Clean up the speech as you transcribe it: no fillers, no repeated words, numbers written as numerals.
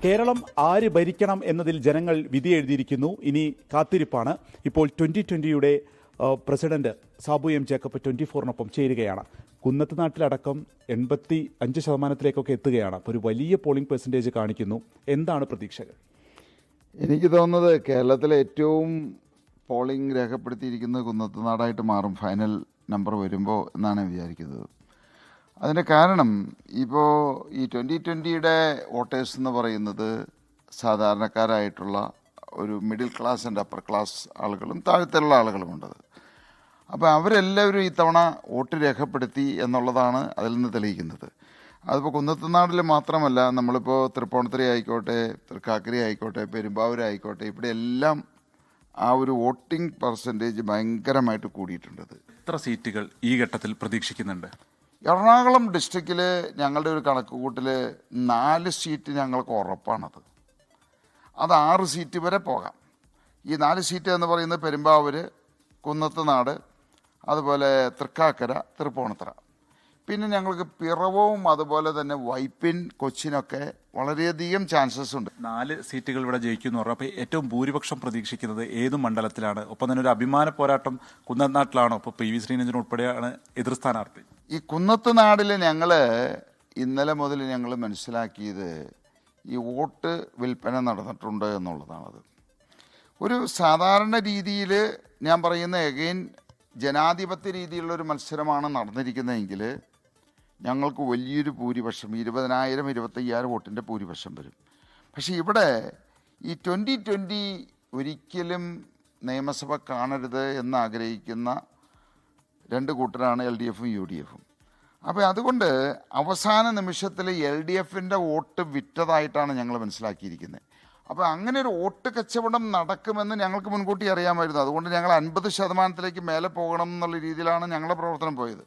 കേരളം ആര് ഭരിക്കണം എന്നതിൽ ജനങ്ങൾ വിധി എഴുതിയിരിക്കുന്നു. ഇനി കാത്തിരിപ്പാണ്. ഇപ്പോൾ 2020യുടെ പ്രസിഡന്റ് സാബു എം ജേക്കബ് 24നൊപ്പം ചേരുകയാണ്. കുന്നത്ത് നാട്ടിലടക്കം 85% എത്തുകയാണ്. അപ്പോൾ ഒരു വലിയ പോളിംഗ് പെർസെൻറ്റേജ് കാണിക്കുന്നു. എന്താണ് പ്രതീക്ഷകൾ? എനിക്ക് തോന്നുന്നത് കേരളത്തിലെ ഏറ്റവും പോളിംഗ് രേഖപ്പെടുത്തിയിരിക്കുന്നത് കുന്നത്ത് നാടായിട്ട് മാറും ഫൈനൽ നമ്പർ വരുമ്പോൾ എന്നാണ് വിചാരിക്കുന്നത്. അതിൻ്റെ കാരണം ഇപ്പോൾ ഈ 2020യുടെ വോട്ടേഴ്സ് എന്ന് പറയുന്നത് സാധാരണക്കാരായിട്ടുള്ള ഒരു middle class and upper class ആളുകളും താഴത്തുള്ള ആളുകളുമുണ്ടത്. അപ്പോൾ അവരെല്ലാവരും ഇത്തവണ വോട്ട് രേഖപ്പെടുത്തി എന്നുള്ളതാണ് അതിൽ നിന്ന് തെളിയിക്കുന്നത്. അതിപ്പോൾ കുന്നത്തുനാടിൽ മാത്രമല്ല, നമ്മളിപ്പോൾ തൃപ്പൂണിത്തുറ ആയിക്കോട്ടെ, തൃക്കാക്കര ആയിക്കോട്ടെ, പെരുമ്പാവൂരായിക്കോട്ടെ, ഇവിടെ എല്ലാം ആ ഒരു വോട്ടിംഗ് പെർസെൻറ്റേജ് ഭയങ്കരമായിട്ട് കൂടിയിട്ടുണ്ടത്. എത്ര സീറ്റുകൾ ഈ ഘട്ടത്തിൽ പ്രതീക്ഷിക്കുന്നുണ്ട്? എറണാകുളം ഡിസ്ട്രിക്റ്റിൽ ഞങ്ങളുടെ ഒരു കണക്കുകൂട്ടിൽ 4 സീറ്റ് ഞങ്ങൾക്ക് ഉറപ്പാണത്. അത് 6 സീറ്റ് വരെ പോകാം. ഈ 4 സീറ്റ് എന്ന് പറയുന്നത് പെരുമ്പാവൂർ, കുന്നത്തുനാട്, അതുപോലെ തൃക്കാക്കര, തൃപ്പൂണിത്തുറ. പിന്നെ ഞങ്ങൾക്ക് പിറവവും അതുപോലെ തന്നെ വൈപ്പിൻ, കൊച്ചിനൊക്കെ വളരെയധികം ചാൻസസ് ഉണ്ട്. 4 സീറ്റുകൾ ഇവിടെ ജയിക്കുന്നു പറഞ്ഞു. അപ്പോൾ ഏറ്റവും ഭൂരിപക്ഷം പ്രതീക്ഷിക്കുന്നത് ഏത് മണ്ഡലത്തിലാണ്? ഒപ്പം തന്നെ ഒരു അഭിമാന പോരാട്ടം കുന്നനാട്ടിലാണോ? ഇപ്പോൾ PV ശ്രീനിധൻ ഉൾപ്പെടെയാണ് എതിർ സ്ഥാനാർത്ഥി. ഈ കുന്നത്തുനാടിൽ ഞങ്ങൾ ഇന്നലെ മുതൽ ഞങ്ങൾ മനസ്സിലാക്കിയത് ഈ വോട്ട് വിൽപ്പന നടന്നിട്ടുണ്ട് എന്നുള്ളതാണത്. ഒരു സാധാരണ രീതിയിൽ ഞാൻ പറയുന്ന എഗെയിൻ ജനാധിപത്യ രീതിയിലുള്ളൊരു മത്സരമാണ് നടന്നിരിക്കുന്നതെങ്കിൽ ഞങ്ങൾക്ക് വലിയൊരു ഭൂരിപക്ഷം 20,000 25,000 വോട്ടിൻ്റെ ഭൂരിപക്ഷം വരും. പക്ഷേ ഇവിടെ ഈ 2020 ഒരിക്കലും നിയമസഭ കാണരുത് എന്ന് ആഗ്രഹിക്കുന്ന 2 കൂട്ടരാണ് LDFും UDFും. അപ്പോൾ അതുകൊണ്ട് അവസാന നിമിഷത്തിൽ LDFിൻ്റെ വോട്ട് വിറ്റതായിട്ടാണ് ഞങ്ങൾ മനസ്സിലാക്കിയിരിക്കുന്നത്. അപ്പോൾ അങ്ങനെ ഒരു വോട്ട് കച്ചവടം നടക്കുമെന്ന് ഞങ്ങൾക്ക് മുൻകൂട്ടി അറിയാമായിരുന്നു. അതുകൊണ്ട് ഞങ്ങൾ 50% മേലെ പോകണം എന്നുള്ള രീതിയിലാണ് ഞങ്ങളുടെ പ്രവർത്തനം പോയത്.